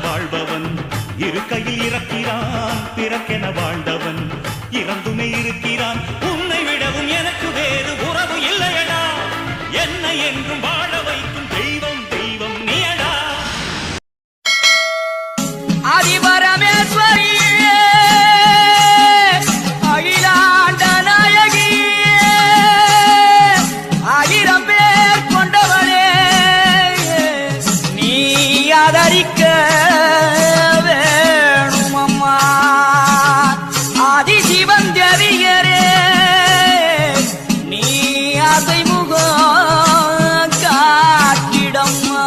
வாழ்பவன் இருக்கையில் இறக்கிறான் பிறக்கென வாழ்ந்தவன் இறந்துமே இருக்கிறான் உன்னை விடவும் எனக்கு வேறு உறவு இல்லையடா என்னை என்றும் வாழ வைக்கும் தெய்வம் தெய்வம் நீயடா ஆதிபரமேஸ்வரி ஆதரிக்க வேணுமம்மா ஆதிசிவன் தேவியரே நீ ஆசை முகம் காட்டிடம்மா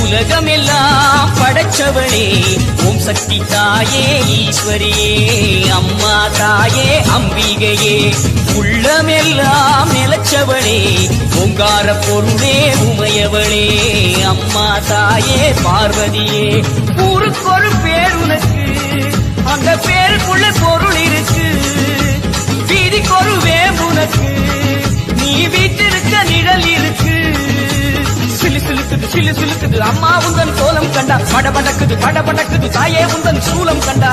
உலகமெல்லாம் படைச்சவளே ஓம் சக்தி தாயே ஈஸ்வரியே அம்மா தாயே அம்பிகையே உள்ளமெல்லாம் நிலச்சவளே ஓங்கார பொருளே உமையவளே அம்மா தாயே பார்வதியே ஊருக்கொரு பேர் உனக்கு அந்த பேருக்குள்ள பொருள் இருக்கு வீதிக்கொரு வேம்புனக்கு நீ வீட்டிருக்க நிழல் இருக்கு சிலு சிலுக்குது அம்மா உந்தன் கோலம் கண்டா படபடக்குது தாயே உந்தன் சூலம் கண்டா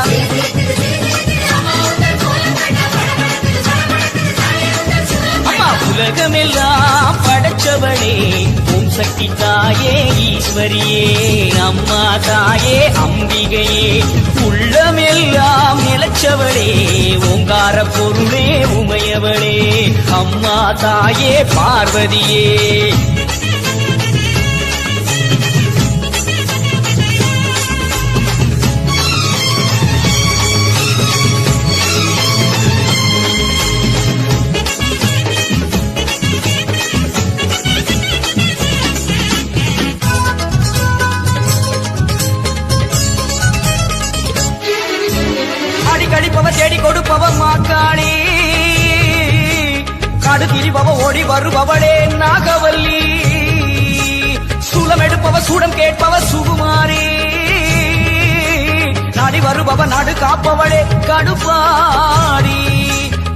அம்மா உலகமெல்லாம் படைச்சவளே ஓம் சக்தி தாயே ஈஸ்வரியே அம்மா தாயே அம்பிகையே உள்ளமெல்லாம் நிலச்சவளே ஓங்கார பொருளே உமையவளே அம்மா தாயே பார்வதியே கடிப்பவ தேடி கொடுப்பவ மாக்காளி காடு திரிபவ ஓடி வருபவளே நாகவல்லி சூலம் எடுப்பவ சூடம் கேட்பவ சுகுமாரி நாடி வருபவ நாடு காப்பவளே கடுப்பாடி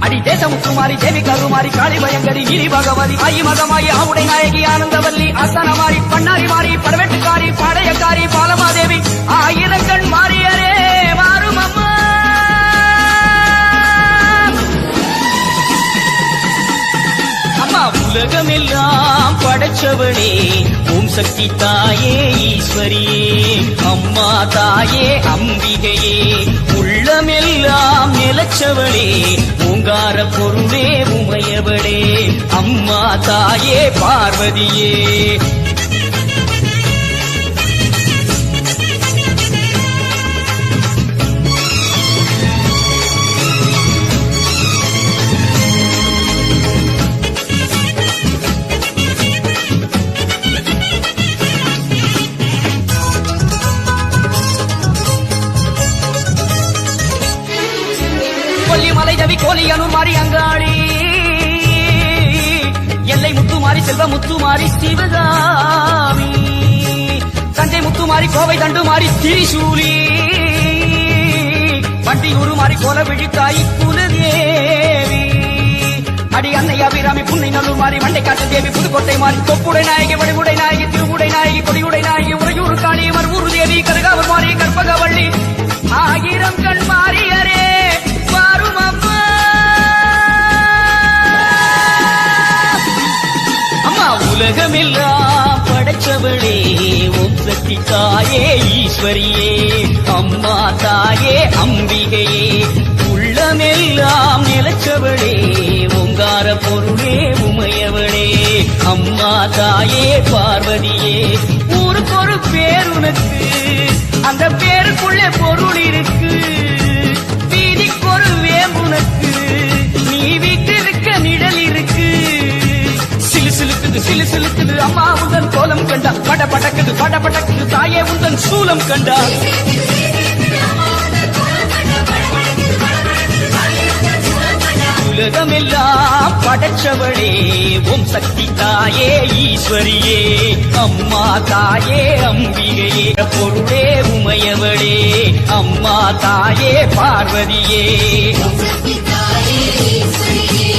அடி தேசமுத்துமாரி தேவி கருமாரி காளி பயங்கரி கிரி பகவதி ஆயி மகமாயி ஆவுடை நாயகி ஆனந்தவல்லி அசனமாரி பண்ணாரி மாறி படவெட்டுக்காரி பாளையக்காரி பாலமாதேவி ஆயிரங்கண் மாறியரே மாறும் அம்மா உலகமெல்லாம் படைச்சவளே ஓம் சக்தி தாயே ஈஸ்வரியே அம்மா தாயே அம்பிகையே உள்ளமெல்லாம் நிலச்சவளே ஓங்கார பொருளே உமையவளே அம்மா தாயே பார்வதியே கொல்லிமலை ரவி கோலியனூர் மாறி அங்காளி எல்லை முத்துமாரி செல்வ முத்துமாரி சிவகாமி தஞ்சை முத்துமாரி கோவை தண்டுமாரி திரிசூலி வண்டியூரு மாறி கோல விழித்தாய் குலதேவி அடி அன்னை அபிராமி புன்னை நல்லூர் மாறி மண்டை காட்டு தேவி புதுக்கோட்டை மாறி தொப்புடை நாயகி வடிவுடை நாயகி திருவுடை நாயகி கொடியுடை நாயகி உறையூர் காளி மறுவூர் தேவி கருகாவர் மாறி கற்பகவள்ளி ஆயிரம் கண் மாறியரே மாறும் அம்மா அம்மா உலகமெல்லாம் படைச்சவளே ஓம் சக்தி தாயே ஈஸ்வரியே அம்மா தாயே அம்பிகையே உள்ளமெல்லாம் நிலச்சவளே ஓங்கார பொருளே உமையவளே அம்மா தாயே பார்வதியே ஊருக்கொரு பேர் உனக்கு அந்த பேருக்குள்ளே பொருள் இருக்கு வீதிக்கொரு வேம்புனக்கு அம்மா உந்தன் கோலம் கண்டா படபடக்குது தாயே உந்தன் சூலம் கண்டா உலகமெல்லாம் படைச்சவளே ஓம் சக்தி தாயே ஈஸ்வரியே அம்மா தாயே அம்பிகையே பொருளே உமையவளே அம்மா தாயே பார்வதியே சக்தி தாயே ஈஸ்வரியே